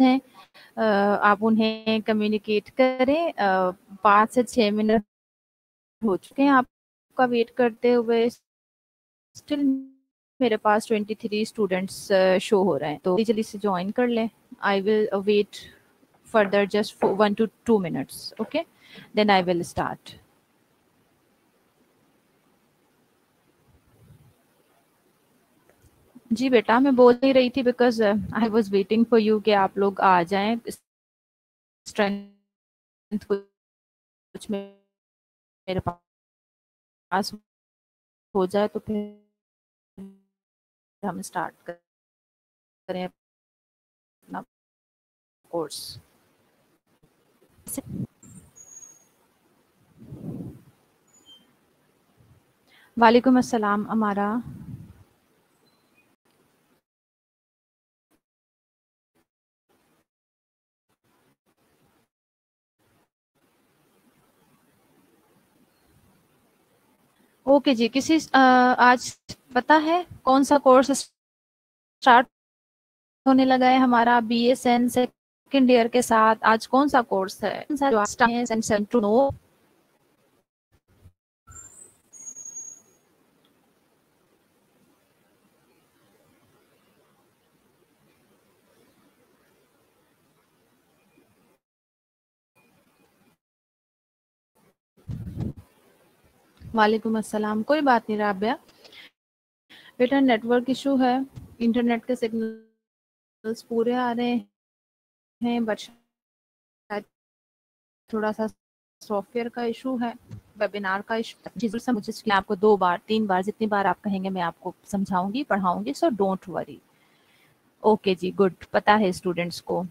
हैं आप उन्हें कम्युनिकेट करें। 5 से 6 मिनट हो चुके हैं आपका वेट करते हुए, स्टिल मेरे पास 23 स्टूडेंट्स शो हो रहे हैं, तो जल्दी से ज्वाइन कर लें। I will wait further just 1 to 2 minutes, okay? Then I will start. जी बेटा, मैं बोल नहीं रही थी because I was waiting for you कि आप लोग आ जाएं। स्ट्रेंथ कुछ मेरे पास हो जाए तो फिर हम स्टार्ट करें अपना कोर्स। वालेकुम अस्सलाम अमारा। ओके जी, किसी आज पता है कौन सा कोर्स स्टार्ट होने लगा है हमारा BSN सेकेंड ईयर के साथ? आज कौन सा कोर्स है? To know. वालेकुम अस्सलाम। कोई बात नहीं राबिया, बेटा नेटवर्क इशू है, इंटरनेट के सिग्नल्स पूरे आ रहे हैं, बट शायद थोड़ा सा सॉफ्टवेयर का इशू है, वेबिनार का इशू। चीज़ों समझ के आपको 2 बार 3 बार जितनी बार आप कहेंगे मैं आपको समझाऊंगी, पढ़ाऊंगी, सो डोंट वरी। ओके जी, गुड। पता है स्टूडेंट्स को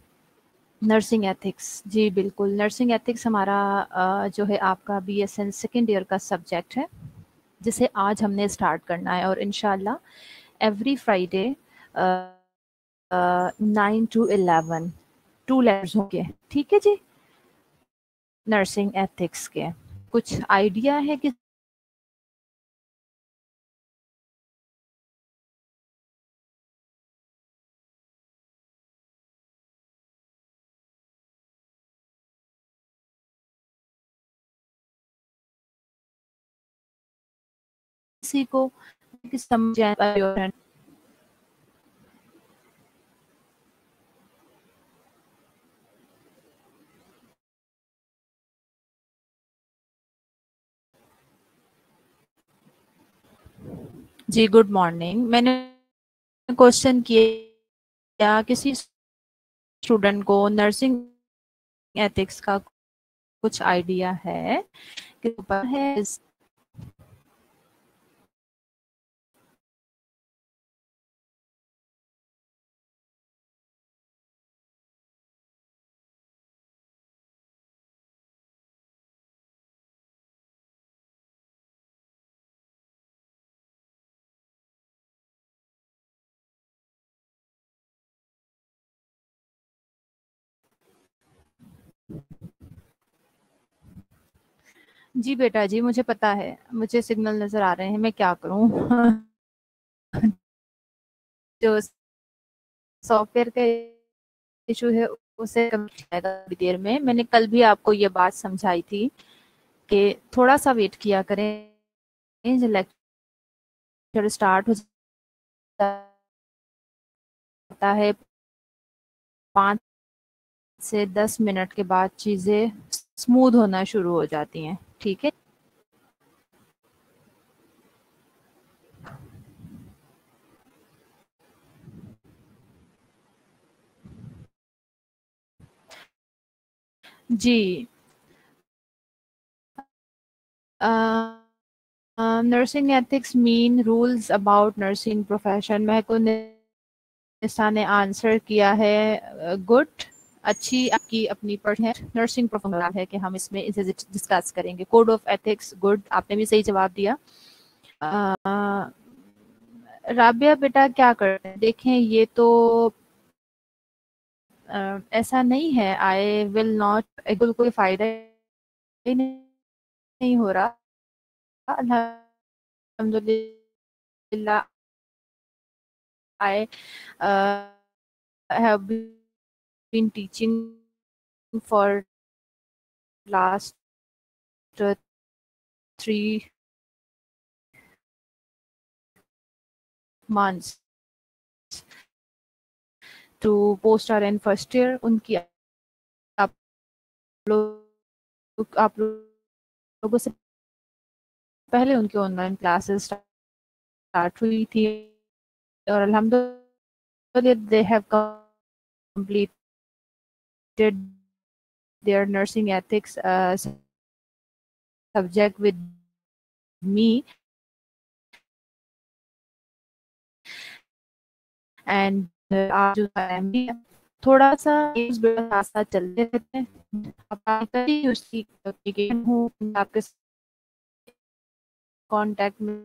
नर्सिंग एथिक्स। जी बिल्कुल, नर्सिंग एथिक्स हमारा जो है आपका BSN सेकेंड ईयर का सब्जेक्ट है, जिसे आज हमने स्टार्ट करना है, और इंशाल्लाह एवरी फ्राइडे 9 to 11 2 लेक्चर्स होंगे, ठीक है जी, नर्सिंग एथिक्स के। कुछ आइडिया है कि किसी को समझ आए? जी गुड मॉर्निंग। मैंने क्वेश्चन किया किसी स्टूडेंट को नर्सिंग एथिक्स का कुछ आइडिया है कि ऊपर है? जी बेटा जी, मुझे पता है, मुझे सिग्नल नजर आ रहे हैं, मैं क्या करूं? जो सॉफ्टवेयर का इशू है उसे कम किया जाएगा थोड़ी देर में। मैंने कल भी आपको ये बात समझाई थी कि थोड़ा सा वेट किया करें, जो लेक्चर स्टार्ट हो जाता है 5 से 10 मिनट के बाद चीजें स्मूथ होना शुरू हो जाती हैं, ठीक है? जी, nursing ethics mean rules about nursing profession. Mahko Nisa ने आंसर किया है, गुड। अच्छी आपकी अपनी पर्सन है, नर्सिंग प्रोफेशनल है कि हम इसमें इसे डिस्कस करेंगे। कोड ऑफ एथिक्स, गुड, आपने भी सही जवाब दिया। राबिया बेटा क्या करते हैं, देखें ये तो ऐसा नहीं है, आई विल नॉट, बिल्कुल कोई फायदा ही नहीं हो रहा। अल्हम्दुलिल्लाह I have been teaching for last 3 months to post RN first year. उनकी आप लोगों से पहले उनकी ऑनलाइन क्लासेस स्टार्ट हुई थी और अल्हम्दुलिल्लाह they have completed their nursing ethics subject with me, and आज जो टाइम है थोड़ा सा साथ साथ चलते रहते हैं। अब उसकी हूँ आपके कांटेक्ट में।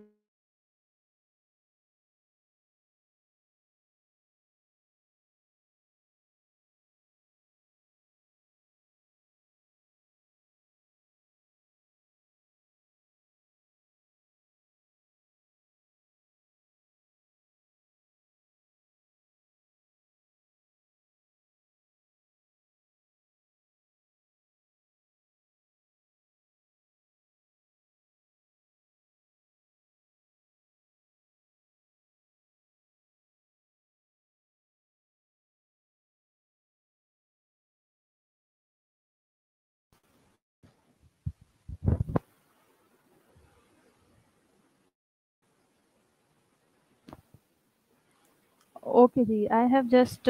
ओके जी, I have just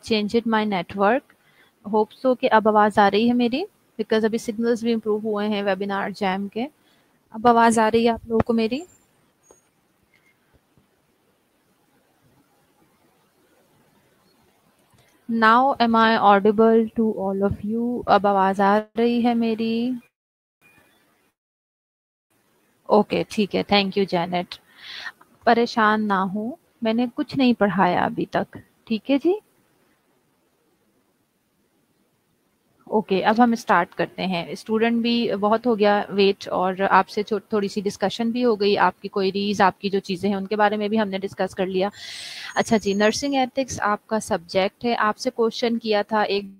changed my network. Hope so कि अब आवाज़ आ रही है मेरी, बिकॉज अभी सिग्नल्स भी इम्प्रूव हुए हैं वेबिनार जैम के। अब आवाज़ आ रही है आप लोगों को मेरी? Now am I audible to all of you? अब आवाज़ आ रही है मेरी? ओके ठीक है, थैंक यू जैनेट। परेशान ना हो, मैंने कुछ नहीं पढ़ाया अभी तक, ठीक है जी। ओके अब हम स्टार्ट करते हैं। स्टूडेंट भी बहुत हो गया वेट, और आपसे थोड़ी सी डिस्कशन भी हो गई, आपकी क्वेरीज, आपकी जो चीज़ें हैं उनके बारे में भी हमने डिस्कस कर लिया। अच्छा जी, नर्सिंग एथिक्स आपका सब्जेक्ट है। आपसे क्वेश्चन किया था, एक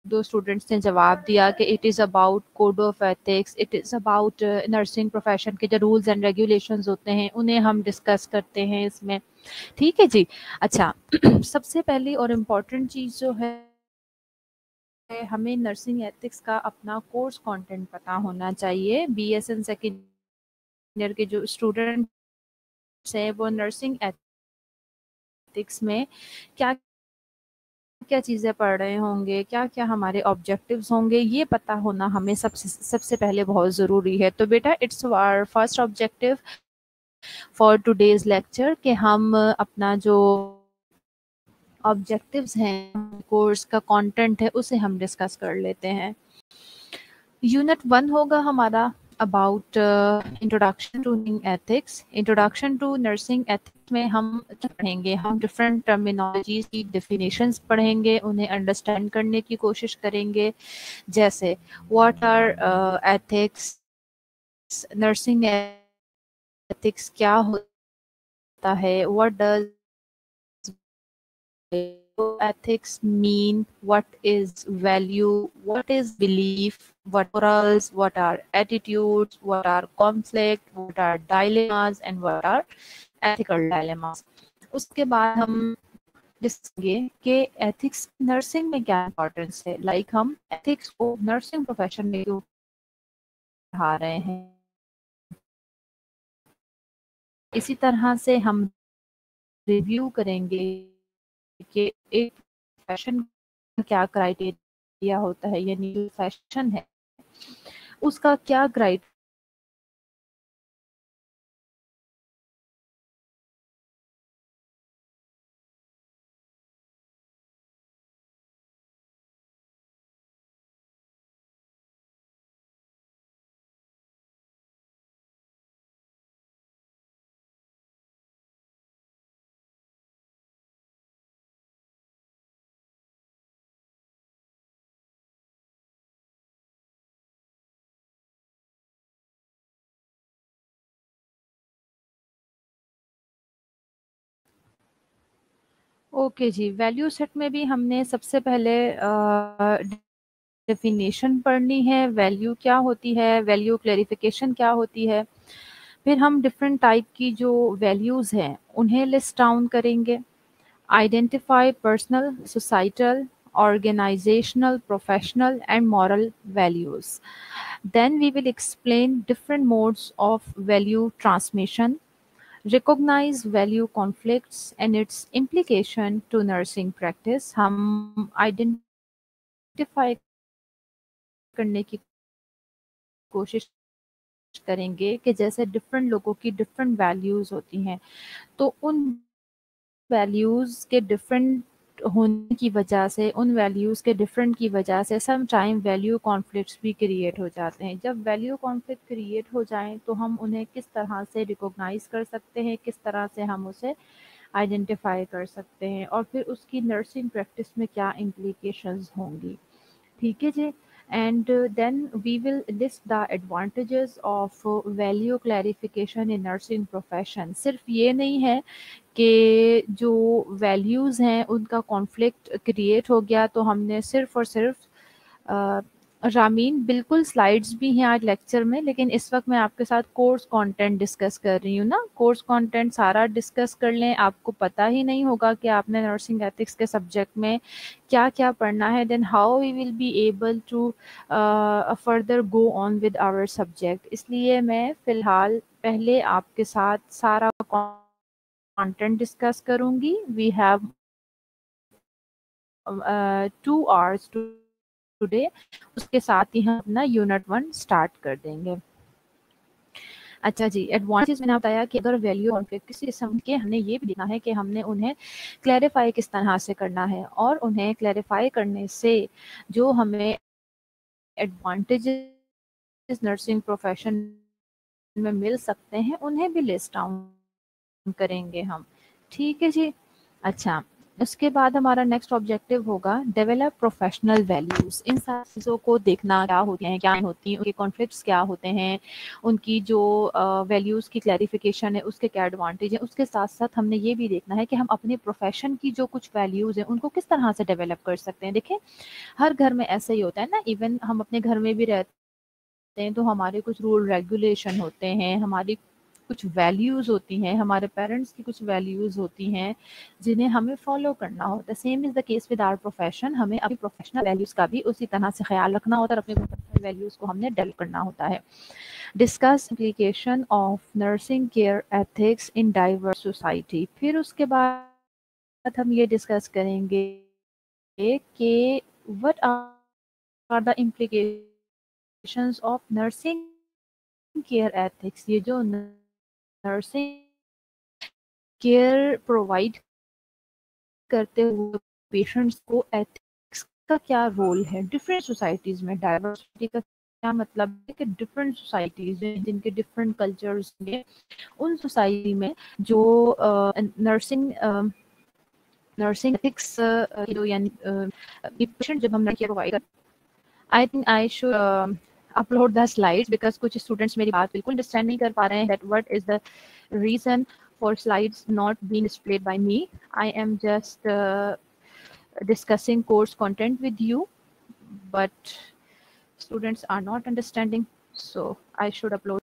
दो स्टूडेंट्स ने जवाब दिया कि it is about code of ethics, it is about nursing profession के जो रूल्स एंड रेगुलेशंस होते हैं उन्हें हम डिस्कस करते हैं इसमें, ठीक है जी। अच्छा सबसे पहली और इम्पॉर्टेंट चीज़ जो है, हमें नर्सिंग एथिक्स का अपना कोर्स कंटेंट पता होना चाहिए। बीएसएन सेकेंड ईयर के जो स्टूडेंट्स हैं वो नर्सिंग एथिक्स में क्या क्या चीज़ें पढ़ रहे होंगे, क्या क्या हमारे ऑब्जेक्टिव्स होंगे, ये पता होना हमें सबसे सबसे पहले बहुत ज़रूरी है। तो बेटा it's our first objective for today's lecture कि हम अपना जो ऑब्जेक्टिव्स हैं, कोर्स का कंटेंट है, उसे हम डिस्कस कर लेते हैं। यूनिट 1 होगा हमारा about introduction to nursing ethics. Introduction to nursing ethics में हम पढ़ेंगे, हम डिफरेंट टर्मिनोलॉजीज की डेफिनेशंस पढ़ेंगे, उन्हें अंडरस्टैंड करने की कोशिश करेंगे। जैसे what are ethics, nursing ethics क्या होता है, what does ethics mean, what is value, what is belief, what morals, what are attitudes, what are conflict, what are dilemmas and what are ethical dilemmas। उसके बाद हम डिस्कसेंगे कि ethics nursing में क्या importance है, लाइक हम एथिक्स को nursing profession में क्यों पढ़ा रहे हैं। इसी तरह से हम रिव्यू करेंगे कि एक फैशन का क्या क्राइटेरिया होता है, यानी जो फैशन है उसका क्या क्राइटेरिया ओके जी, वैल्यू सेट में भी हमने सबसे पहले डेफिनेशन पढ़नी है, वैल्यू क्या होती है, वैल्यू क्लेरिफिकेशन क्या होती है। फिर हम डिफरेंट टाइप की जो वैल्यूज़ हैं उन्हें लिस्ट डाउन करेंगे। Identify personal, societal, organizational, professional, and moral values. Then we will explain different modes of value transmission, recognize value conflicts and its implication to nursing practice. हम identify करने की कोशिश करेंगे कि जैसे डिफरेंट लोगों की डिफरेंट वैल्यूज़ होती हैं, तो उन वैल्यूज़ के डिफरेंट होने की वजह से, उन वैल्यूज़ के डिफरेंट की वजह से सम टाइम वैल्यू कॉन्फ्लिक्ट्स भी क्रिएट हो जाते हैं। जब वैल्यू कॉन्फ्लिक्ट क्रिएट हो जाएँ तो हम उन्हें किस तरह से रिकॉग्नाइज़ कर सकते हैं, किस तरह से हम उसे आइडेंटिफ़ाई कर सकते हैं और फिर उसकी नर्सिंग प्रैक्टिस में क्या इम्प्लीकेशंस होंगी। ठीक है जी। And then we will list the advantages of value clarification in nursing profession. सिर्फ ये नहीं है कि जो वैल्यूज़ हैं उनका कॉन्फ्लिक्ट क्रिएट हो गया तो हमने सिर्फ और सिर्फ अ, रामीन बिल्कुल स्लाइड्स भी हैं आज लेक्चर में, लेकिन इस वक्त मैं आपके साथ कोर्स कंटेंट डिस्कस कर रही हूँ ना। कोर्स कंटेंट सारा डिस्कस कर लें, आपको पता ही नहीं होगा कि आपने नर्सिंग एथिक्स के सब्जेक्ट में क्या क्या पढ़ना है, then how we will be able to further go on with our subject. इसलिए मैं फ़िलहाल पहले आपके साथ सारा कंटेंट डिस्कस करूँगी। वी हैव 2 आवर्स टुडे, उसके साथ ही हम अपना यूनिट 1 स्टार्ट कर देंगे। अच्छा जी, एडवांटेज मैंने बताया कि अगर वैल्यू कॉन्फ्लिक्ट किसी किस्म के, हमने ये भी देखना है कि हमने उन्हें क्लैरिफाई किस तरह से करना है और उन्हें क्लैरिफाई करने से जो हमें एडवांटेजेस नर्सिंग प्रोफेशन में मिल सकते हैं उन्हें भी लिस्ट डाउन करेंगे हम। ठीक है जी। अच्छा, उसके बाद हमारा नेक्स्ट ऑब्जेक्टिव होगा डेवलप प्रोफेशनल वैल्यूज। इन सारी चीज़ों को देखना, क्या होती हैं क्या नहीं होती, उनके कॉन्फ्लिक्ट्स क्या होते हैं, उनकी जो वैल्यूज़ की क्लैरिफिकेशन है उसके क्या एडवांटेज है। उसके साथ साथ हमने ये भी देखना है कि हम अपने प्रोफेशन की जो कुछ वैल्यूज़ हैं उनको किस तरह से डेवलप कर सकते हैं। देखिए, हर घर में ऐसा ही होता है ना, इवन हम अपने घर में भी रहते हैं तो हमारे कुछ रूल रेगुलेशन होते हैं, हमारी कुछ वैल्यूज़ होती हैं, हमारे पेरेंट्स की कुछ वैल्यूज़ होती हैं जिन्हें हमें फॉलो करना होता है। Same is the case with our profession. हमें अपनी प्रोफेशनल वैल्यूज़ का भी उसी तरह से ख्याल रखना होता है और अपनी प्रोफेशनल वैल्यूज़ को हमने डेवलप करना होता है। Discuss implication of nursing care ethics in diverse society. फिर उसके बाद हम ये डिस्कस करेंगे कि what are the implications of nursing care ethics. ये जो नर्सिंग केयर प्रोवाइड करते हुए पेशेंट्स को एथिक्स का क्या रोल है डिफरेंट सोसाइटीज़ में। डाइवर्सिटी का क्या मतलब है कि डिफरेंट सोसाइटीज़ हैं जिनके डिफरेंट कल्चर्स हैं, उन सोसाइटी में जो नर्सिंग नर्सिंग एथिक्स जो यानी पेशेंट जब हम नर्सिंग केयर प्रोवाइड करते हैं, I think I should upload the slides because कुछ स्टूडेंट्स मेरी बात बिल्कुल अंडरस्टैंड नहीं कर पा रहे हैं that what is the reason for slides not being displayed by me. I am just discussing course content with you, but students are not understanding, so I should upload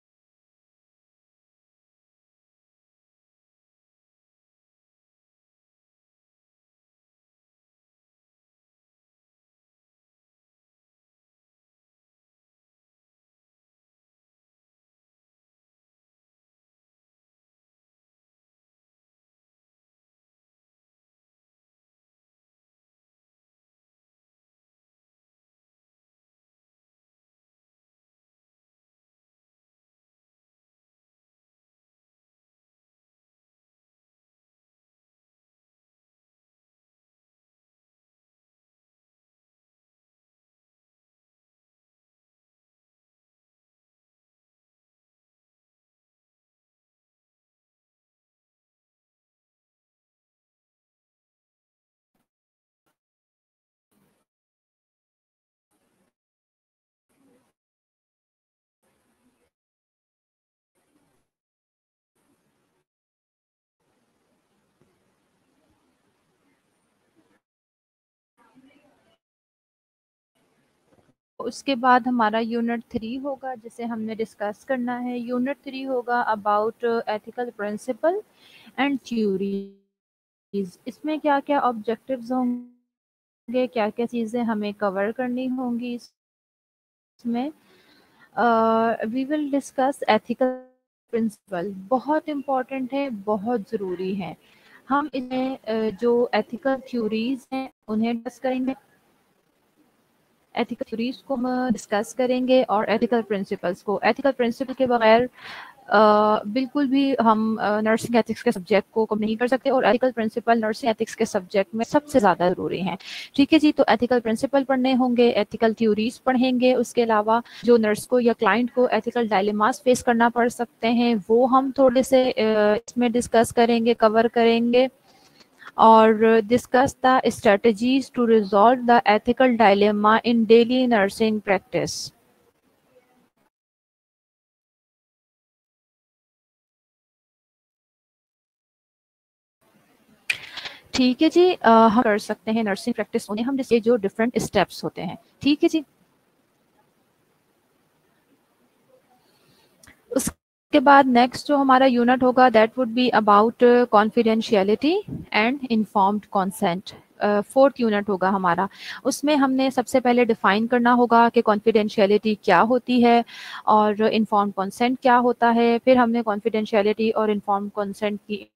उसके बाद हमारा यूनिट 3 होगा जिसे हमने डिस्कस करना है। Unit 3 होगा about ethical principle and theories. इसमें क्या क्या ऑब्जेक्टिव्स होंगे, क्या क्या चीज़ें हमें कवर करनी होंगी इसमें। We will discuss ethical principle. बहुत इम्पॉर्टेंट है, बहुत ज़रूरी है। हम इसमें जो एथिकल थ्योरीज हैं उन्हें डिस्कस करेंगे, एथिकल थ्योरीज को हम डिस्कस करेंगे और एथिकल प्रिंसिपल्स को। एथिकल प्रिंसिपल के बगैर बिल्कुल भी हम नर्सिंग एथिक्स के सब्जेक्ट को कम नहीं कर सकते, और एथिकल प्रिंसिपल नर्सिंग एथिक्स के सब्जेक्ट में सबसे ज़्यादा ज़रूरी हैं। ठीक है जी, तो एथिकल प्रिंसिपल पढ़ने होंगे, एथिकल थ्योरीज पढ़ेंगे, उसके अलावा जो नर्स को या क्लाइंट को एथिकल डायलेमास फेस करना पड़ सकते हैं वो हम थोड़े से इसमें डिस्कस करेंगे, कवर करेंगे, और discuss the strategies to resolve the ethical dilemma in daily nursing practice. ठीक है जी, हम कर सकते हैं नर्सिंग प्रैक्टिस उन्हें हम ये जो डिफरेंट स्टेप्स होते हैं। ठीक है जी, उसके बाद नेक्स्ट जो हमारा यूनिट होगा that would be about confidentiality and informed consent. Fourth unit होगा हमारा। उसमें हमने सबसे पहले डिफाइन करना होगा कि कॉन्फिडेंशियलिटी क्या होती है और इन्फॉर्म्ड कंसेंट क्या होता है। फिर हमने कॉन्फिडेंशियलिटी और इन्फॉर्म्ड कंसेंट की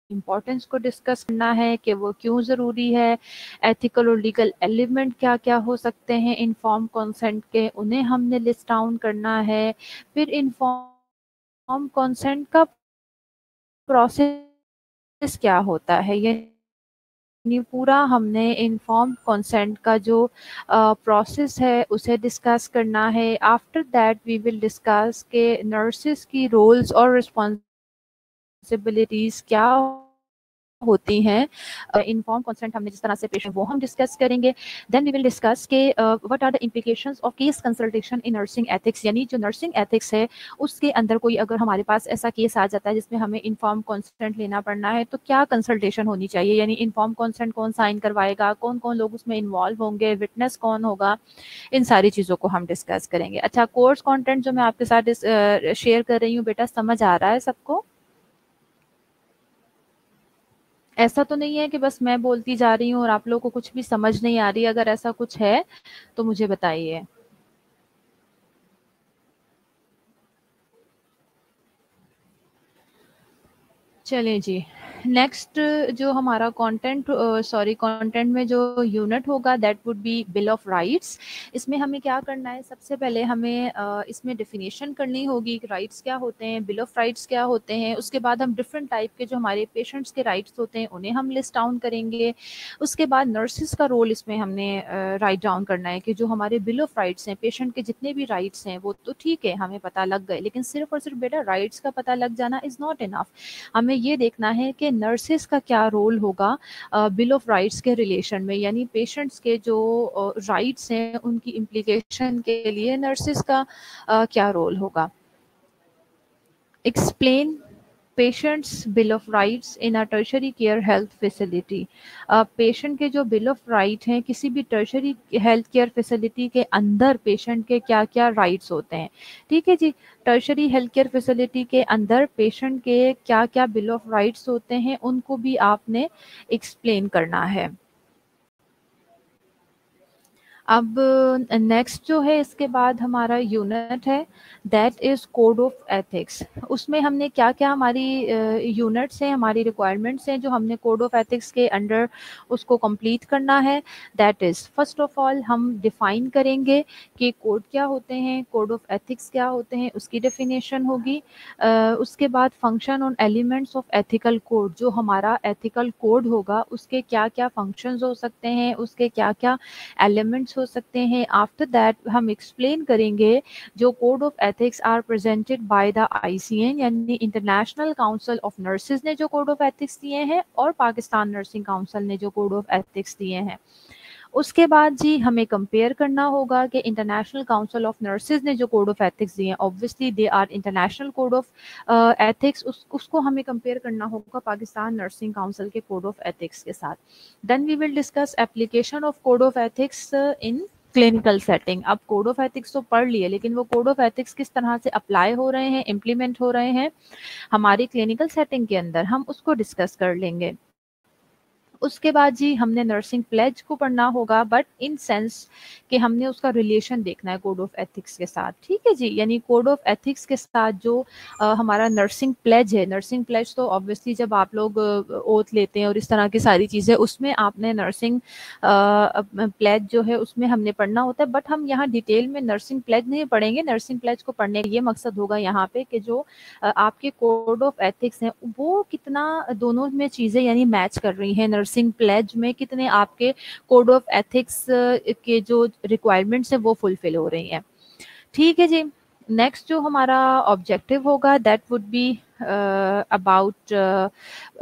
इम्पोर्टेंस को डिस्कस करना है कि वो क्यों ज़रूरी है। एथिकल और लीगल एलिमेंट क्या क्या हो सकते हैं इन्फॉर्म कंसेंट के, उन्हें हमने लिस्ट डाउन करना है। फिर इन्फॉर्म कंसेंट का प्रोसेस क्या होता है, यानी पूरा हमने इन्फॉर्म कंसेंट का जो प्रोसेस है उसे डिस्कस करना है। After that we will discuss के नर्सेस की रोल्स और रिस्पॉन्सिबिलिटीज़ क्या होती हैं। इन्फॉर्म कंसेंट हमने जिस तरह से पेश वो हम डिस्कस करेंगे। देन वी विल डिस्कस के what are the implications of case consultation in nursing ethics, यानी जो नर्सिंग एथिक्स है उसके अंदर कोई अगर हमारे पास ऐसा केस आ जाता है जिसमें हमें इन्फॉर्म कंसेंट लेना पड़ना है तो क्या कंसल्टेशन होनी चाहिए, यानी इन्फॉर्म कंसेंट कौन साइन करवाएगा, कौन कौन लोग उसमें इन्वॉल्व होंगे, विटनेस कौन होगा, इन सारी चीज़ों को हम डिस्कस करेंगे। अच्छा, कोर्स कंटेंट जो मैं आपके साथ शेयर कर रही हूँ बेटा, समझ आ रहा है सबको? ऐसा तो नहीं है कि बस मैं बोलती जा रही हूँ और आप लोगों को कुछ भी समझ नहीं आ रही? अगर ऐसा कुछ है तो मुझे बताइए। चलिए जी, नेक्स्ट जो हमारा कंटेंट कंटेंट में जो यूनिट होगा that would be bill of rights. इसमें हमें क्या करना है, सबसे पहले हमें इसमें डेफिनेशन करनी होगी कि राइट्स क्या होते हैं, बिल ऑफ राइट्स क्या होते हैं। उसके बाद हम डिफरेंट टाइप के जो हमारे पेशेंट्स के राइट्स होते हैं उन्हें हम लिस्ट डाउन करेंगे। उसके बाद नर्सिस का रोल इसमें हमने राइट डाउन करना है कि जो हमारे बिल ऑफ राइट्स हैं, पेशेंट के जितने भी राइट्स हैं वो तो ठीक है हमें पता लग गए, लेकिन सिर्फ और सिर्फ बेटा राइट्स का पता लग जाना इज़ नॉट इनफ। हमें ये देखना है कि नर्सेस का क्या रोल होगा बिल ऑफ राइट्स के रिलेशन में, यानी पेशेंट्स के जो राइट्स हैं उनकी इम्प्लीकेशन के लिए नर्सेस का क्या रोल होगा। Explain patients bill of rights in a tertiary care health facility. Patient के जो बिल ऑफ राइट हैं किसी भी टर्शरी हेल्थ केयर फैसिलिटी के अंदर पेशेंट के क्या क्या राइट्स होते हैं। ठीक है जी, टर्शरी हेल्थ केयर फैसिलिटी के अंदर पेशेंट के क्या क्या बिल ऑफ राइट्स होते हैं उनको भी आपने एक्सप्लेन करना है। अब नेक्स्ट जो है इसके बाद हमारा यूनिट है that is code of ethics. उसमें हमने क्या क्या हमारी यूनिट्स हैं, हमारी रिक्वायरमेंट्स हैं जो हमने कोड ऑफ एथिक्स के अंडर उसको कंप्लीट करना है। That is first of all हम डिफाइन करेंगे कि कोड क्या होते हैं, कोड ऑफ एथिक्स क्या होते हैं, उसकी डेफिनेशन होगी। उसके बाद function on elements of ethical code, जो हमारा एथिकल कोड होगा उसके क्या क्या फंक्शंस हो सकते हैं, उसके क्या क्या एलिमेंट्स हो सकते हैं। आफ्टर दैट हम एक्सप्लेन करेंगे जो code of ethics are presented by the ICN, यानी इंटरनेशनल काउंसिल ऑफ नर्सेज ने जो कोड ऑफ एथिक्स दिए हैं और पाकिस्तान नर्सिंग काउंसिल ने जो कोड ऑफ एथिक्स दिए हैं। उसके बाद जी हमें कंपेयर करना होगा कि इंटरनेशनल काउंसिल ऑफ नर्सेज ने जो कोड ऑफ एथिक्स दिए हैं, obviously they are international code of ethics, उसको हमें कंपेयर करना होगा पाकिस्तान नर्सिंग काउंसिल के कोड ऑफ एथिक्स के साथ। Then we will discuss application of code of ethics in clinical setting. अब कोड ऑफ एथिक्स तो पढ़ लिए, लेकिन वो कोड ऑफ एथिक्स किस तरह से अप्लाई हो रहे हैं, इम्प्लीमेंट हो रहे हैं हमारी क्लिनिकल सेटिंग के अंदर, हम उसको डिस्कस कर लेंगे। उसके बाद जी हमने नर्सिंग प्लेज को पढ़ना होगा, बट इन सेंस कि हमने उसका रिलेशन देखना है कोड ऑफ एथिक्स के साथ। ठीक है जी, यानी कोड ऑफ एथिक्स के साथ जो हमारा नर्सिंग प्लेज है, नर्सिंग प्लेज तो ऑब्वियसली जब आप लोग ओथ लेते हैं और इस तरह की सारी चीज़ें, उसमें आपने नर्सिंग प्लेज जो है उसमें हमने पढ़ना होता है। बट हम यहाँ डिटेल में नर्सिंग प्लेज नहीं पढ़ेंगे। नर्सिंग प्लेज को पढ़ने का ये मकसद होगा यहाँ पे कि जो आपके कोड ऑफ एथिक्स हैं वो कितना दोनों में चीज़ें यानी मैच कर रही हैं। नर्सिंग प्लेज में कितने आपके कोड ऑफ एथिक्स के जो रिक्वायरमेंट्स हैं वो फुलफिल हो रही हैं। ठीक है जी। नेक्स्ट जो हमारा ऑब्जेक्टिव होगा that would be about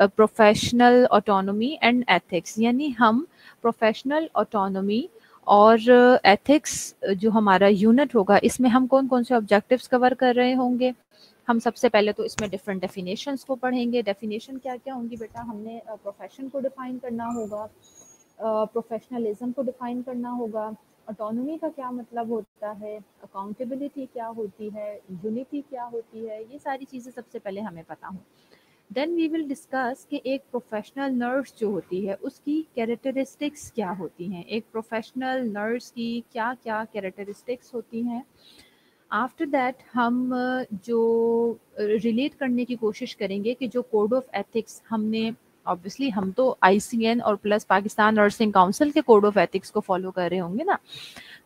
professional autonomy and ethics, यानी हम प्रोफेशनल ऑटोनॉमी और एथिक्स जो हमारा यूनिट होगा इसमें हम कौन कौन से ऑब्जेक्टिव्स कवर कर रहे होंगे। हम सबसे पहले तो इसमें डिफरेंट डेफिनेशंस को पढ़ेंगे। डेफिनेशन क्या क्या होंगी बेटा, हमने प्रोफेशन को डिफाइन करना होगा, प्रोफेशनलिज्म को डिफाइन करना होगा, ऑटोनॉमी का क्या मतलब होता है, अकाउंटेबिलिटी क्या होती है, यूनिटी क्या होती है, ये सारी चीज़ें सबसे पहले हमें पता हो। देन वी विल डिस्कस कि एक प्रोफेशनल नर्स जो होती है उसकी कैरेक्टरिस्टिक्स क्या होती हैं, एक प्रोफेशनल नर्स की क्या क्या कैरेक्टरिस्टिक्स होती हैं। आफ्टर दैट हम जो रिलेट करने की कोशिश करेंगे कि जो कोड ऑफ एथिक्स हमने, ऑब्वियसली हम तो आईसीएन और प्लस पाकिस्तान नर्सिंग काउंसिल के कोड ऑफ एथिक्स को फॉलो कर रहे होंगे ना,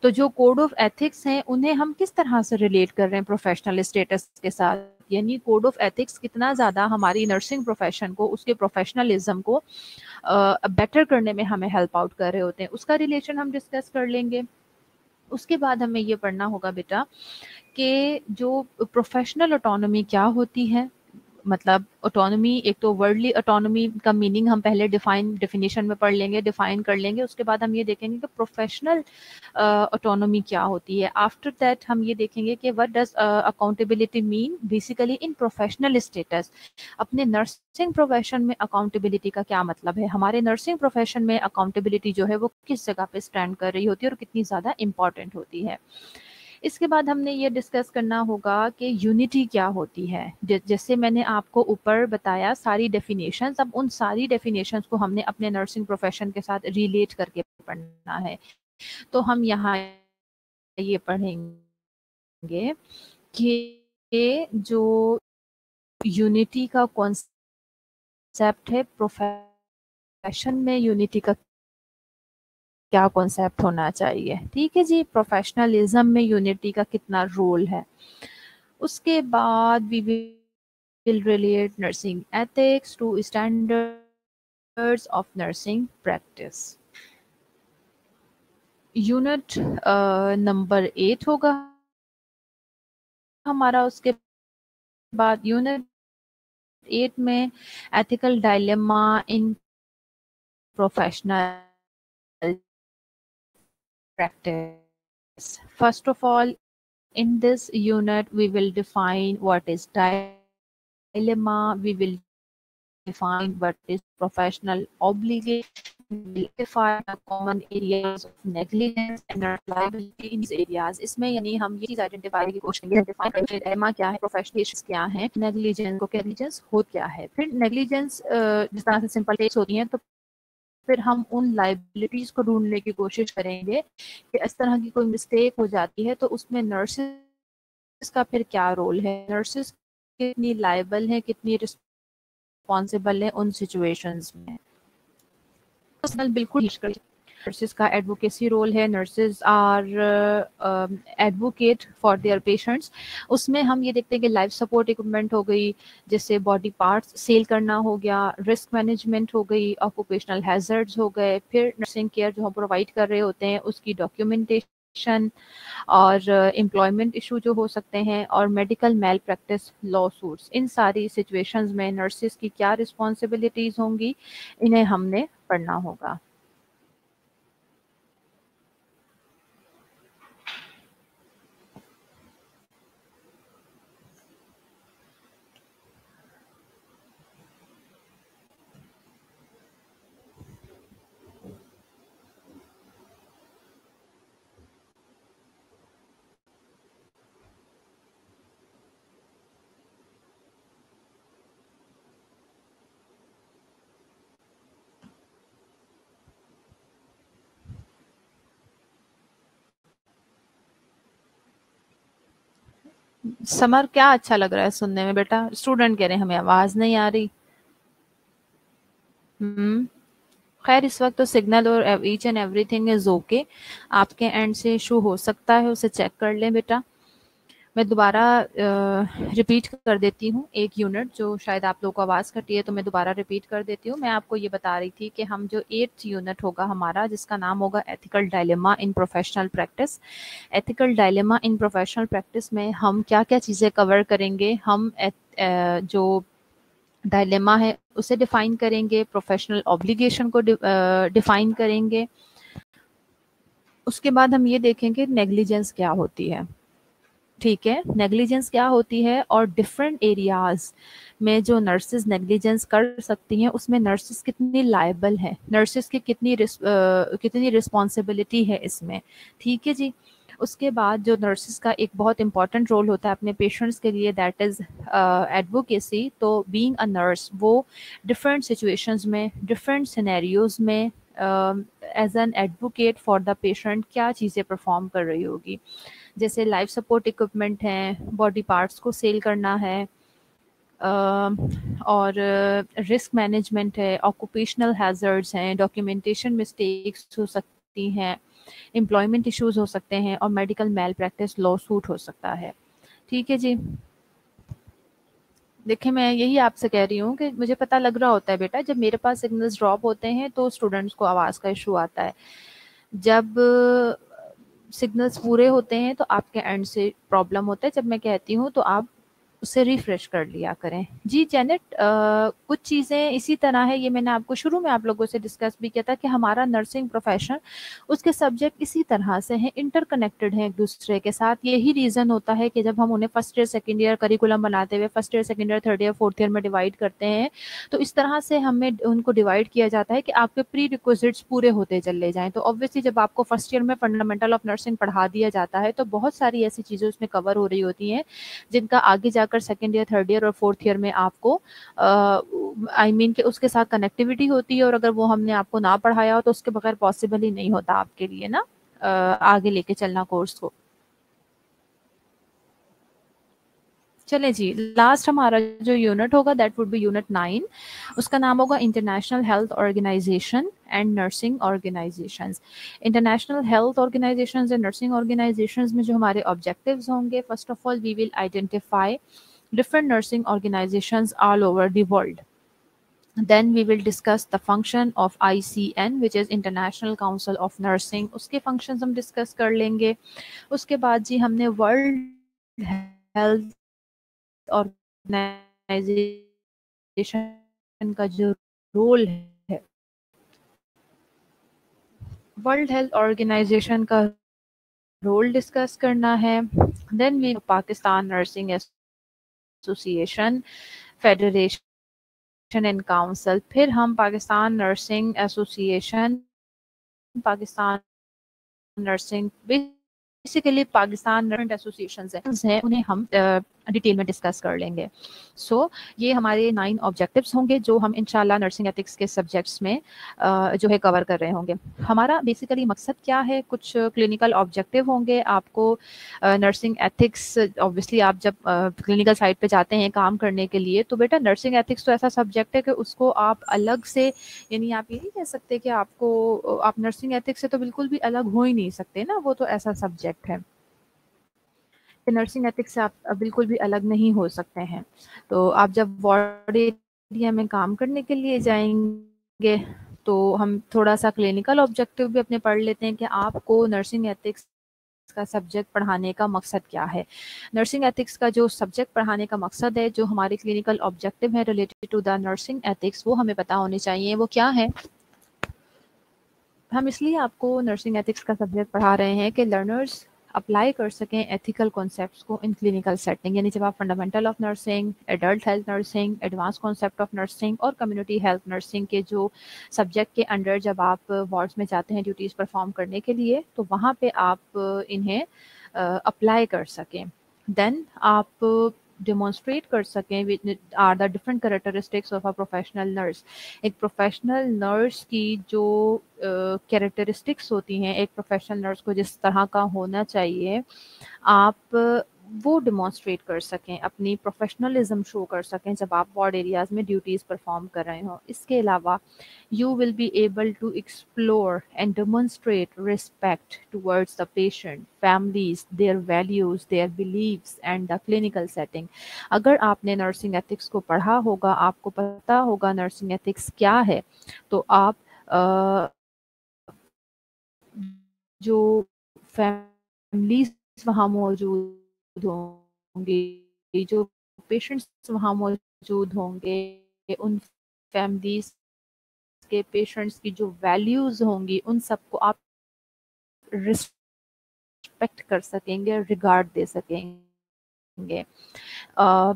तो जो कोड ऑफ एथिक्स हैं उन्हें हम किस तरह से रिलेट कर रहे हैं प्रोफेशनल स्टेटस के साथ, यानी कोड ऑफ एथिक्स कितना ज़्यादा हमारी नर्सिंग प्रोफेशन को, उसके प्रोफेशनलिज्म को बेटर करने में हमें हेल्प आउट कर रहे होते हैं, उसका रिलेशन हम डिस्कस कर लेंगे। उसके बाद हमें ये पढ़ना होगा बेटा कि जो प्रोफेशनल ऑटोनॉमी क्या होती है, मतलब ऑटोनॉमी, एक तो वर्ल्डली ऑटोनॉमी का मीनिंग हम पहले डेफिनेशन में पढ़ लेंगे, डिफाइन कर लेंगे। उसके बाद हम ये देखेंगे कि प्रोफेशनल ऑटोनॉमी क्या होती है। आफ्टर दैट हम ये देखेंगे कि what does accountability mean basically in professional status. अपने नर्सिंग प्रोफेशन में अकाउंटेबिलिटी का क्या मतलब है, हमारे नर्सिंग प्रोफेशन में अकाउंटेबिलिटी जो है वो किस जगह पे स्टैंड कर रही होती है और कितनी ज़्यादा इंपॉर्टेंट होती है। इसके बाद हमने ये डिस्कस करना होगा कि यूनिटी क्या होती है। जैसे मैंने आपको ऊपर बताया सारी डेफिनेशंस, अब उन सारी डेफिनेशंस को हमने अपने नर्सिंग प्रोफेशन के साथ रिलेट करके पढ़ना है। तो हम यहाँ ये पढ़ेंगे कि जो यूनिटी का कॉन्सेप्ट है, प्रोफेशन में यूनिटी का क्या कॉन्सेप्ट होना चाहिए। ठीक है जी, प्रोफेशनलिज्म में यूनिटी का कितना रोल है। उसके बाद we will relate nursing ethics to standards of nursing practice. Unit number 8 होगा हमारा। उसके बाद यूनिट 8 में ethical dilemma in professional practice. First of all, in this unit, we will define what is dilemma, we will define what is professional obligation, we will define the common areas of negligence and liability in these areas. इसमें यानी हम ये चीज़ identify की कोशिश करेंगे, define करेंगे dilemma क्या है, प्रोफेशनल इश्यूज क्या हैं, नेग्लिजेंस को, नेग्लिजेंस हो क्या है। फिर नेग्लिजेंस जिस तरह से सिंपल केस होती हैं, तो फिर हम उन लाइबिलिटीज को ढूंढने की कोशिश करेंगे कि इस तरह की कोई मिस्टेक हो जाती है तो उसमें नर्सेस का फिर क्या रोल है, नर्सेस कितनी लाइबल है, कितनी रिस्पॉन्सिबल है उन सिचुएशंस में। बिल्कुल नर्सेस का एडवोकेसी रोल है, nurses are advocate for their patients. उसमें हम ये देखते हैं कि लाइफ सपोर्ट इक्विपमेंट हो गई, जैसे बॉडी पार्ट्स सेल करना हो गया, रिस्क मैनेजमेंट हो गई, ऑक्यूपेशनल हैजर्ड्स हो गए, फिर नर्सिंग केयर जो हम प्रोवाइड कर रहे होते हैं उसकी डॉक्यूमेंटेशन और एम्प्लॉयमेंट इशू जो हो सकते हैं, और medical malpractice lawsuits. इन सारी सिचुएशंस में नर्सेस की क्या रिस्पॉन्सिबिलिटीज होंगी, इन्हें हमने पढ़ना होगा। समर क्या अच्छा लग रहा है सुनने में बेटा? स्टूडेंट कह रहे हैं हमें आवाज नहीं आ रही। हम्म। खैर इस वक्त तो सिग्नल और each and everything is okay. आपके एंड से इशू हो सकता है, उसे चेक कर लें बेटा। मैं दोबारा रिपीट कर देती हूँ एक यूनिट, जो शायद आप लोगों को आवाज़ कटी है, तो मैं दोबारा रिपीट कर देती हूँ। मैं आपको ये बता रही थी कि हम जो 8th यूनिट होगा हमारा, जिसका नाम होगा ethical dilemma in professional practice. Ethical dilemma in professional practice में हम क्या क्या चीज़ें कवर करेंगे? हम जो डायलेमा है उसे डिफाइन करेंगे, प्रोफेशनल ऑब्लिगेशन को डिफाइन करेंगे। उसके बाद हम ये देखेंगे नेग्लिजेंस क्या होती है। ठीक है, नेग्लिजेंस क्या होती है और डिफरेंट एरियाज में जो नर्सेज नेग्लिजेंस कर सकती हैं उसमें नर्सेज कितनी लायबल है, नर्सेज की कितनी रिस्पॉन्सिबिलिटी है इसमें। ठीक है जी। उसके बाद जो नर्सेज का एक बहुत इंपॉर्टेंट रोल होता है अपने पेशेंट्स के लिए, दैट इज़ एडवोकेसी। तो बीइंग अ नर्स वो डिफरेंट सिचुएशंस में, डिफरेंट सिनेरियोज में as an advocate for the patient क्या चीज़ें परफॉर्म कर रही होगी। जैसे लाइफ सपोर्ट इक्विपमेंट हैं, बॉडी पार्ट्स को सेल करना है, और रिस्क मैनेजमेंट है, ऑक्यूपेशनल हैजर्ड्स हैं, डॉक्यूमेंटेशन मिस्टेक्स हो सकती हैं, एम्प्लॉयमेंट इश्यूज हो सकते हैं, और medical malpractice lawsuit हो सकता है। ठीक है जी। देखिए मैं यही आपसे कह रही हूँ कि मुझे पता लग रहा होता है बेटा, जब मेरे पास सिग्नल्स ड्रॉप होते हैं तो स्टूडेंट्स को आवाज़ का इशू आता है। जब सिग्नल्स पूरे होते हैं तो आपके एंड से प्रॉब्लम होता है। जब मैं कहती हूँ तो आप उसे रिफ्रेश कर लिया करें। जी जेनेट, कुछ चीज़ें इसी तरह है, ये मैंने आपको शुरू में आप लोगों से डिस्कस भी किया था कि हमारा नर्सिंग प्रोफेशन, उसके सब्जेक्ट इसी तरह से हैं, इंटरकनेक्टेड हैं एक दूसरे के साथ। यही रीज़न होता है कि जब हम उन्हें first year second year curriculum बनाते हुए first year second year third year fourth year में डिवाइड करते हैं, तो इस तरह से हमें उनको डिवाइड किया जाता है कि आपके प्री रिक्विजिट्स पूरे होते चले जाएं। तो ऑब्वियसली जब आपको फर्स्ट ईयर में फंडामेंटल ऑफ नर्सिंग पढ़ा दिया जाता है तो बहुत सारी ऐसी चीज़ें उसमें कवर हो रही होती हैं जिनका आगे जाकर सेकेंड ईयर थर्ड ईयर और फोर्थ ईयर में आपको कि उसके साथ कनेक्टिविटी होती है, और अगर वो हमने आपको ना पढ़ाया हो तो उसके बगैर पॉसिबल ही नहीं होता आपके लिए ना आगे लेके चलना कोर्स को। चले जी, लास्ट हमारा जो यूनिट होगा दैट वुड बी यूनिट 9। उसका नाम होगा international health organization and nursing organizations. International health organizations and nursing organizations में जो हमारे ऑब्जेक्टिव्स होंगे, first of all we will identify different nursing organizations all over the world. Then we will discuss the function of ICN, which is International Council of Nursing. उसके functions हम discuss कर लेंगे। उसके बाद जी हमने वर्ल्ड हेल्थ ऑर्गेनाइजेशन का जो role है, वर्ल्ड हेल्थ ऑर्गेनाइजेशन का रोल डिस्कस करना है। Then we Pakistan nursing association federation and council, फिर हम Pakistan nursing association, Pakistan nursing, basically Pakistan nursing association हैं, उन्हें हम डिटेल में डिस्कस कर लेंगे। सो ये हमारे 9 ऑब्जेक्टिव्स होंगे जो हम इंशाल्लाह नर्सिंग एथिक्स के सब्जेक्ट्स में जो है कवर कर रहे होंगे। हमारा बेसिकली मकसद क्या है, कुछ क्लिनिकल ऑब्जेक्टिव होंगे आपको नर्सिंग एथिक्स। ऑब्वियसली आप जब क्लिनिकल साइड पे जाते हैं काम करने के लिए, तो बेटा नर्सिंग एथिक्स तो ऐसा सब्जेक्ट है कि उसको आप अलग से, यानी आप ये नहीं कह सकते कि आप नर्सिंग एथिक्स से तो बिल्कुल भी अलग हो ही नहीं सकते ना, वो तो ऐसा सब्जेक्ट है कि नर्सिंग एथिक्स से आप बिल्कुल भी अलग नहीं हो सकते हैं। तो आप जब वार्ड एरिया में काम करने के लिए जाएंगे तो हम थोड़ा सा क्लिनिकल ऑब्जेक्टिव भी अपने पढ़ लेते हैं कि आपको नर्सिंग एथिक्स का सब्जेक्ट पढ़ाने का मकसद क्या है। नर्सिंग एथिक्स का जो सब्जेक्ट पढ़ाने का मकसद है, जो हमारे क्लिनिकल ऑब्जेक्टिव है related to the nursing ethics, वो हमें पता होने चाहिए। वो क्या है? हम इसलिए आपको नर्सिंग एथिक्स का सब्जेक्ट पढ़ा रहे हैं कि लर्नर्स अप्लाई कर सकें एथिकल कॉन्सेप्ट्स को इन क्लिनिकल सेटिंग। यानी जब आप fundamental of nursing, adult health nursing, advance concept of nursing और कम्युनिटी हेल्थ नर्सिंग के जो सब्जेक्ट के अंडर जब आप वार्ड्स में जाते हैं ड्यूटीज़ परफॉर्म करने के लिए, तो वहाँ पे आप इन्हें अप्लाई कर सकें। देन आप डेमोन्स्ट्रेट कर सकें are the different characteristics of a professional nurse. एक प्रोफेशनल नर्स की जो कैरेक्टरिस्टिक्स होती हैं, एक प्रोफेशनल नर्स को जिस तरह का होना चाहिए, आप वो डिमॉन्स्ट्रेट कर सकें, अपनी प्रोफेशनलिज्म शो कर सकें जब आप वार्ड एरियाज़ में ड्यूटीज़ परफॉर्म कर रहे हों। इसके अलावा you will be able to explore and demonstrate respect towards the patient, families, their values, their believes and the clinical setting. अगर आपने नर्सिंग एथिक्स को पढ़ा होगा, आपको पता होगा नर्सिंग एथिक्स क्या है, तो आप अ, जो फैमिलीज वहाँ मौजूद होंगी, जो पेशेंट्स वहाँ मौजूद होंगे, उन फैमिलीज के पेशेंट्स की जो वैल्यूज होंगी, उन सबको आप रिस्पेक्ट कर सकेंगे, रिगार्ड दे सकेंगे। अ,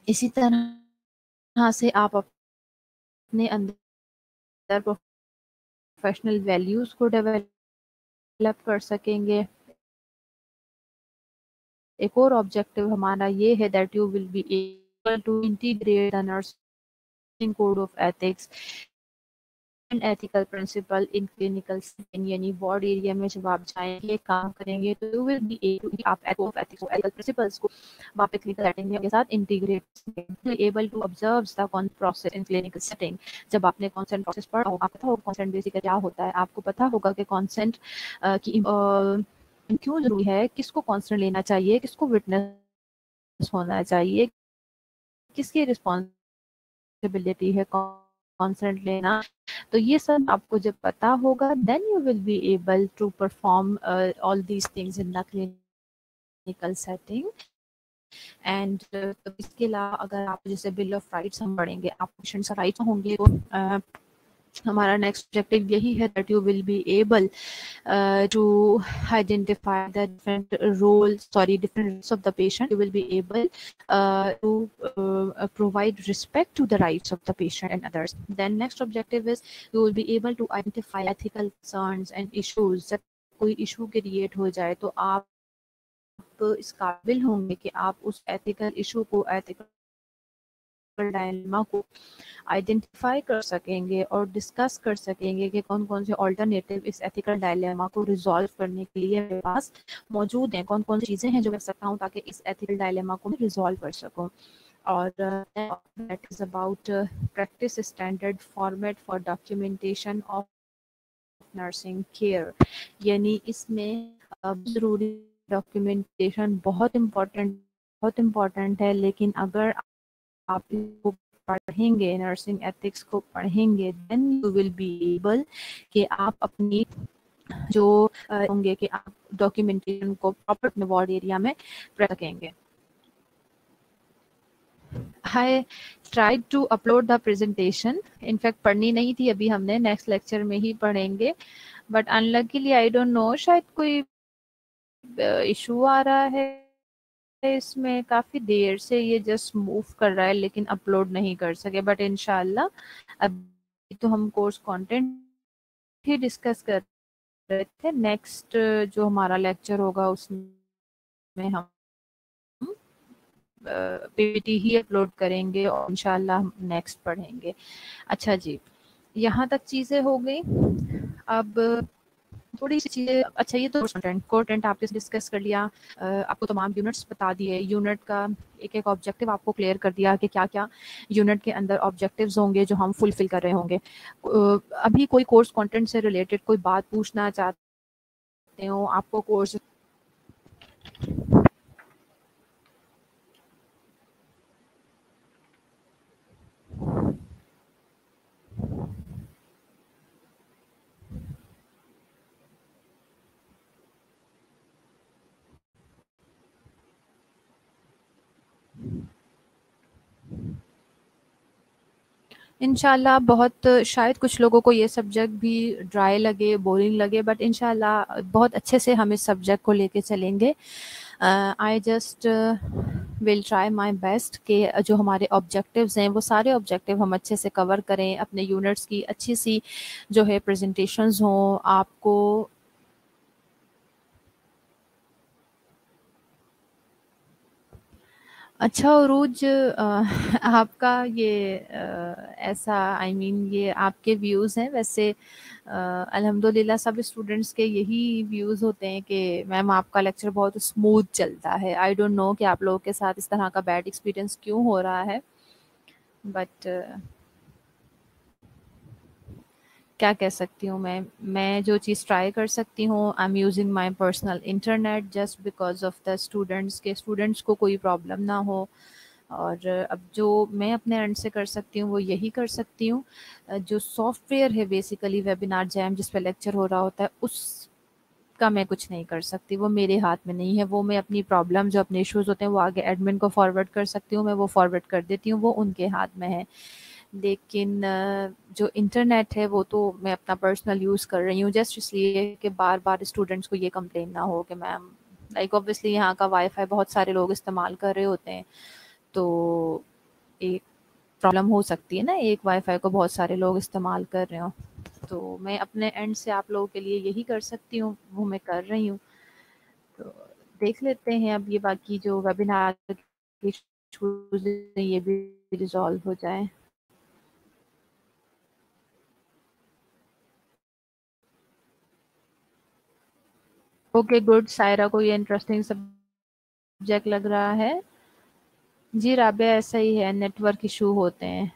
इसी तरह से आप अपने अंदर प्रोफेशनल वैल्यूज को डेवलप कर सकेंगे। एक और ऑब्जेक्टिव हमारा ये है that you will be able to integrate the nursing code of ethics and ethical principle in clinical setting, यानी वार्ड एरिया में जब आप जाएंगे, काम करेंगे, तो you will be able to आप एथिक्स एथिकल प्रिंसिपल्स को वहाँ पे क्लिनिकल सेटिंग में के साथ integrate able to observe the process in clinical setting. जब आपने कॉन्सेंट प्रोसेस पढ़ा हो, आपको पता होगा कॉन्सेंट बेसिकली क्या होता है, आपको पता होगा कि कॉन्सेंट की क्यों जरूरी है, किसको कॉन्सेंट लेना चाहिए, किसको विटनेस होना चाहिए, किसकी रिस्पॉन्सिबिलिटी है कॉन्सेंट लेना। तो ये सब आपको जब पता होगा, then you will be able to perform all these things in the clinical setting. And इसके अलावा अगर आप जैसे बिल ऑफ राइट्स हम पढ़ेंगे, आप पेशेंट्स राइट्स होंगे, तो हमारा नेक्स्ट ऑब्जेक्टिव यही है that you will be able to identify the different rights of the patient. You will be able to provide respect to the rights of the patient and others. Then next objective is you will be able to identify ethical concerns and issues. जब कोई issue create हो जाए, तो आप इस काबिल होंगे कि आप उस एथिकल इशू को, एथिकल डायलेमा को आइडेंटिफाई कर सकेंगे और डिस्कस कर सकेंगे कि कौन कौन से ऑल्टरनेटिव इस एथिकल डायलेमा को रिजॉल्व करने के लिए मेरे पास मौजूद हैं, कौन कौन सी चीज़ें हैं जो मैं सकता हूँ ताकि इस एथिकल डायलेमा को रिजॉल्व कर सकूँ। और that is about practice standard format for documentation of nursing care, यानी इसमें ज़रूरी डॉक्यूमेंटेशन बहुत इम्पोर्टेंट है। लेकिन अगर आप इसको पढ़ेंगे, नर्सिंग एथिक्स को पढ़ेंगे, then you will be able कि आप अपनी जो होंगे कि आप डॉक्यूमेंटेशन को प्रॉपर में वार्ड एरिया में रखेंगे। I tried to upload the presentation, in fact पढ़नी नहीं थी अभी, हमने नेक्स्ट लेक्चर में ही पढ़ेंगे, but unluckily I don't know, शायद कोई इशू आ रहा है इसमें, काफ़ी देर से ये जस्ट मूव कर रहा है लेकिन अपलोड नहीं कर सके। बट इंशाल्लाह अभी तो हम कोर्स कंटेंट ही डिस्कस कर रहे थे, नेक्स्ट जो हमारा लेक्चर होगा उसमें हम पीपीटी ही अपलोड करेंगे और इंशाल्लाह हम नेक्स्ट पढ़ेंगे। अच्छा जी, यहाँ तक चीज़ें हो गई। अब थोड़ी सी चीज़ें, अच्छा ये तो कंटेंट आपके से डिस्कस कर लिया, आपको तमाम यूनिट्स बता दिए, यूनिट का एक एक ऑब्जेक्टिव आपको क्लियर कर दिया कि क्या क्या यूनिट के अंदर ऑब्जेक्टिव्स होंगे जो हम फुलफिल कर रहे होंगे। अभी कोई कोर्स कंटेंट से रिलेटेड कोई बात पूछना चाहते हो, आपको कोर्स इंशाल्लाह बहुत, शायद कुछ लोगों को ये सब्जेक्ट भी ड्राई लगे, बोरिंग लगे, बट इंशाल्लाह बहुत अच्छे से हम इस सब्जेक्ट को लेके चलेंगे। I just will try my best कि जो हमारे ऑब्जेक्टिव्स हैं वो सारे ऑब्जेक्टिव हम अच्छे से कवर करें, अपने यूनिट्स की अच्छी सी जो है प्रेजेंटेशंस हों, आपको अच्छा उरूज, आपका ये ऐसा ये आपके व्यूज़ हैं वैसे। अल्हम्दुलिल्लाह सब स्टूडेंट्स के यही व्यूज़ होते हैं कि मैम आपका लेक्चर बहुत स्मूथ चलता है। आई डोंट नो कि आप लोगों के साथ इस तरह का बैड एक्सपीरियंस क्यों हो रहा है, बट क्या कह सकती हूँ मैं जो चीज़ ट्राई कर सकती हूँ, I am using my personal internet just because of the students, के स्टूडेंट्स को कोई प्रॉब्लम ना हो। और अब जो मैं अपने एंड से कर सकती हूँ वो यही कर सकती हूँ। जो सॉफ्टवेयर है बेसिकली वेबिनार जैम जिस पे लेक्चर हो रहा होता है, उसका मैं कुछ नहीं कर सकती, वो मेरे हाथ में नहीं है। वो मैं अपनी प्रॉब्लम, जो अपने इश्यूज होते हैं वो आगे एडमिन को फॉरवर्ड कर सकती हूँ, मैं वो फॉरवर्ड कर देती हूँ, वो उनके हाथ में है। लेकिन जो इंटरनेट है वो तो मैं अपना पर्सनल यूज़ कर रही हूँ, जस्ट इसलिए कि बार बार स्टूडेंट्स को ये कंप्लेन ना हो कि मैम, लाइक ऑब्वियसली यहाँ का वाईफाई बहुत सारे लोग इस्तेमाल कर रहे होते हैं, तो एक प्रॉब्लम हो सकती है ना, एक वाईफाई को बहुत सारे लोग इस्तेमाल कर रहे हो। तो मैं अपने एंड से आप लोगों के लिए यही कर सकती हूँ, वो मैं कर रही हूँ। तो देख लेते हैं अब ये बाकी जो वेबिनार के इश्यूज हैं ये भी रिजॉल्व हो जाए। ओके गुड, सायरा को ये इंटरेस्टिंग सब्जेक्ट लग रहा है। जी राबिया, ऐसा ही है, नेटवर्क इशू होते हैं।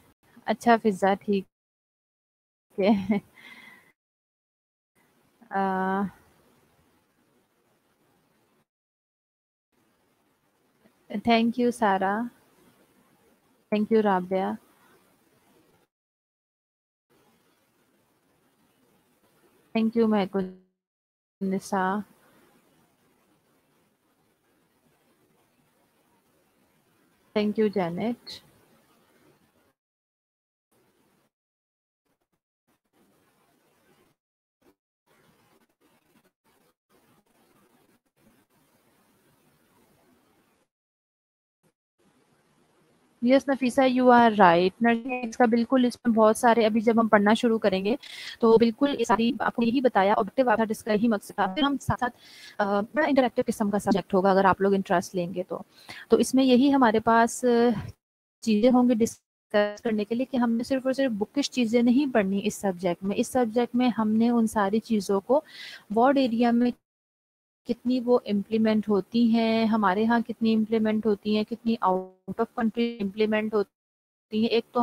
अच्छा फिजा, ठीक है। Thank you Sara, thank you Rabia, thank you Mahkun Nisa, thank you Janet. Yes Nafisa, you are right. Nursing का बिल्कुल, इसमें बहुत सारे, अभी जब हम पढ़ना शुरू करेंगे तो बिल्कुल ये सारी आपको यही बताया, ऑब्जेक्टिव आधार जिसका यही मकसद था। फिर हम साथ साथ बड़ा इंटरेक्टिव किस्म का सब्जेक्ट होगा अगर आप लोग इंटरेस्ट लेंगे तो इसमें यही हमारे पास चीज़ें होंगी डिस्कस करने के लिए कि हमने सिर्फ और सिर्फ बुकिश चीज़ें नहीं पढ़नी इस सब्जेक्ट में। इस सब्जेक्ट में हमने उन सारी चीज़ों को वार्ड एरिया में कितनी वो इम्प्लीमेंट होती हैं, हमारे यहाँ कितनी इम्प्लीमेंट होती हैं, कितनी आउट ऑफ कंट्री इम्प्लीमेंट होती हैं। एक तो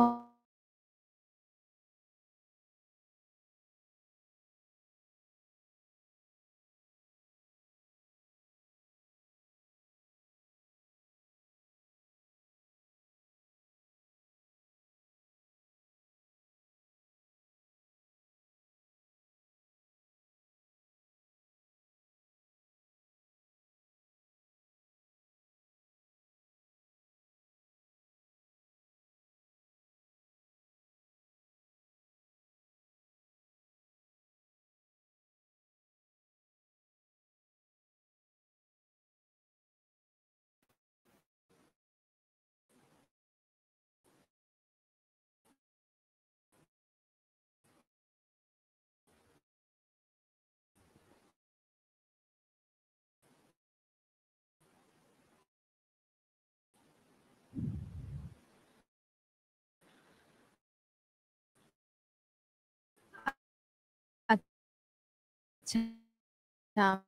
अच्छा,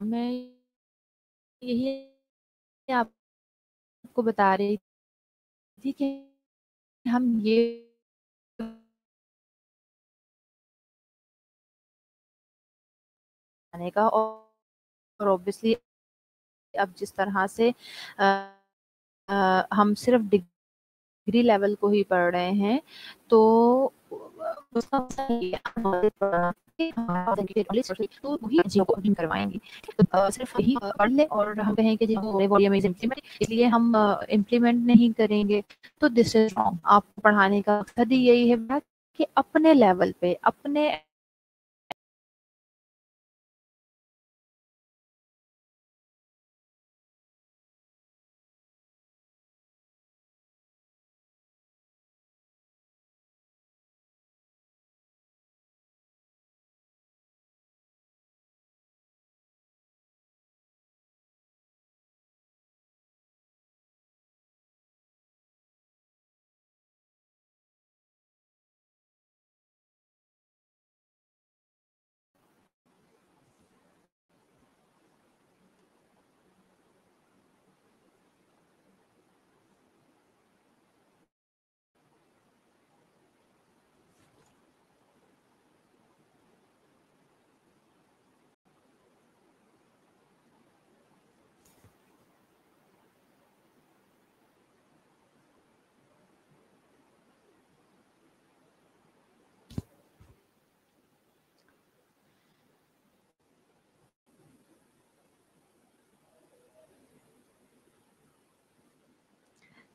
मैं यही आपको बता रही थी कि हम ये आने का, और ऑब्वियसली अब जिस तरह से हम सिर्फ डिग्री लेवल को ही पढ़ रहे हैं, तो उसका मतलब ये है, कि हमारा तो वही चीज़ों को हम करवाएंगे। तो सिर्फ यही पढ़ ले और हम कहें कि जी इम्प्लीमेंट, इसलिए हम इम्प्लीमेंट नहीं करेंगे, तो दिस इज रॉन्ग। आपको पढ़ाने का मकसद ही यही है कि अपने लेवल पे, अपने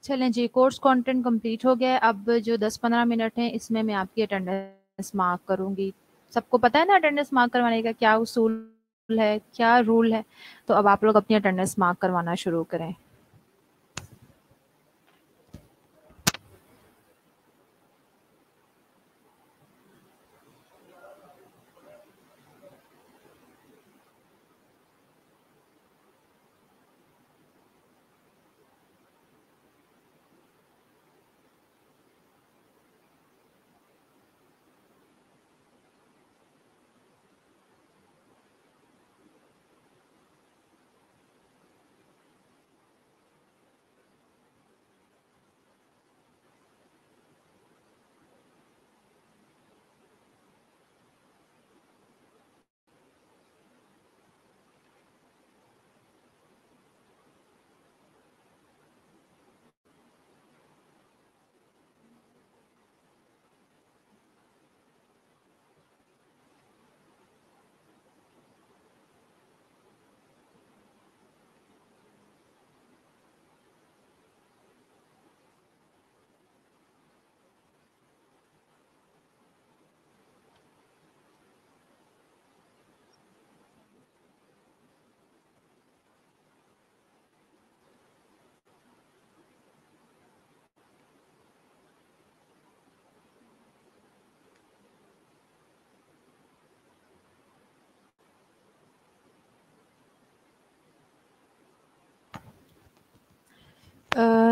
चलें जी, कोर्स कंटेंट कंप्लीट हो गया है। अब जो 10-15 मिनट हैं इसमें मैं आपकी अटेंडेंस मार्क करूंगी। सबको पता है ना अटेंडेंस मार्क करवाने का क्या उसूल है, क्या रूल है? तो अब आप लोग अपनी अटेंडेंस मार्क करवाना शुरू करें।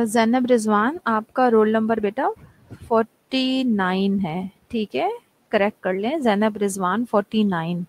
जैनब रिजवान, आपका रोल नंबर बेटा 49 है। ठीक है, करेक्ट कर लें, जैनब रिजवान 49।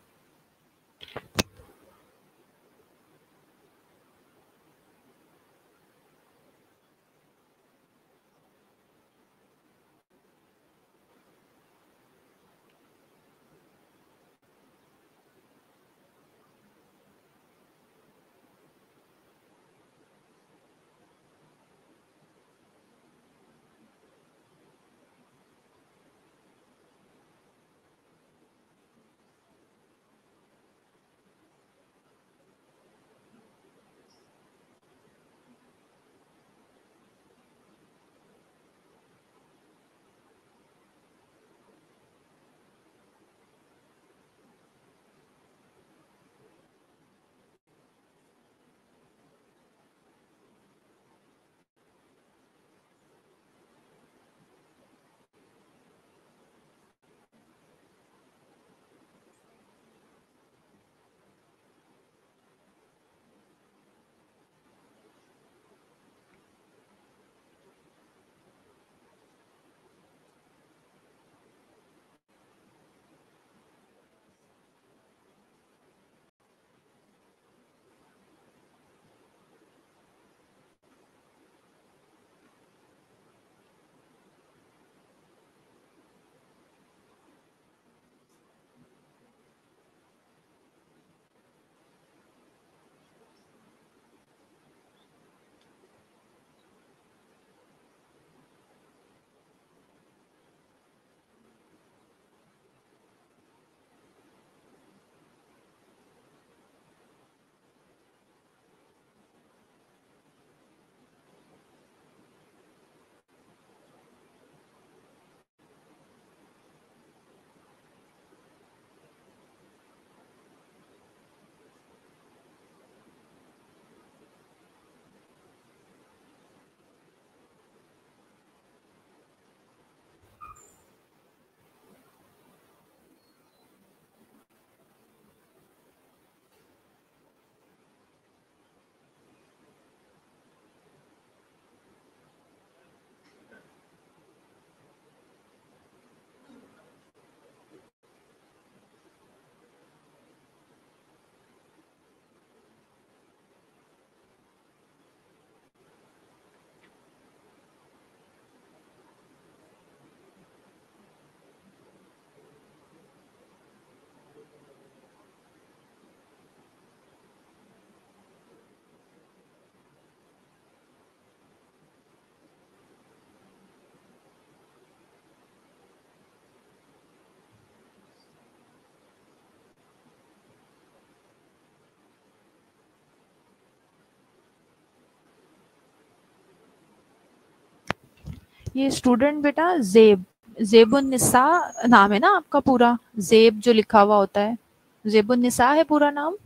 ये स्टूडेंट बेटा ज़ेब, ज़ेबुन्निसा नाम है ना आपका पूरा? ज़ेब जो लिखा हुआ होता है, ज़ेबुन्निसा है पूरा नाम?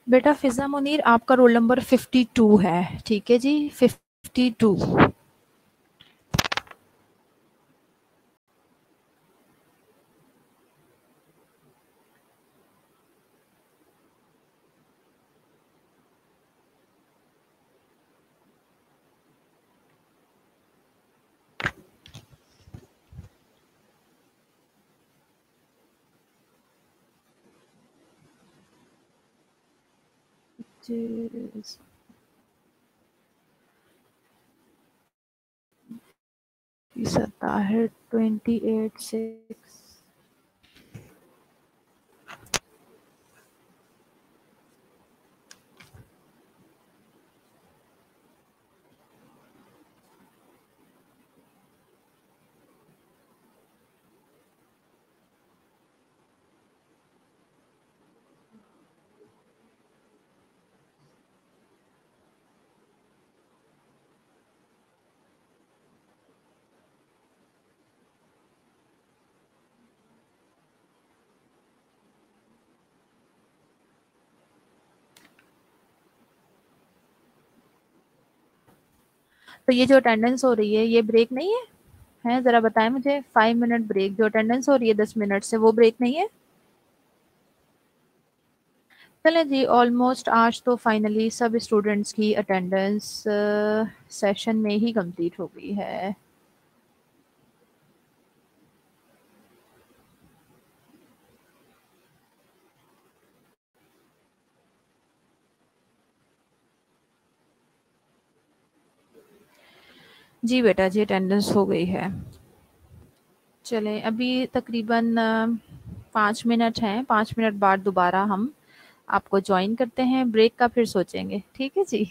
बेटा फिजा मुनीर, आपका रोल नंबर 52 है, ठीक है जी, 52। सता है 28/6। तो ये जो अटेंडेंस हो रही है ये ब्रेक नहीं है? हैं जरा बताएं मुझे, 5 मिनट ब्रेक जो अटेंडेंस हो रही है 10 मिनट से, वो ब्रेक नहीं है? चलें जी, ऑलमोस्ट आज तो फाइनली सब स्टूडेंट्स की अटेंडेंस सेशन में ही कंप्लीट हो गई है। जी बेटा जी, अटेंडेंस हो गई है। चलें, अभी तकरीबन 5 मिनट हैं, 5 मिनट बाद दोबारा हम आपको ज्वाइन करते हैं, ब्रेक का फिर सोचेंगे, ठीक है जी।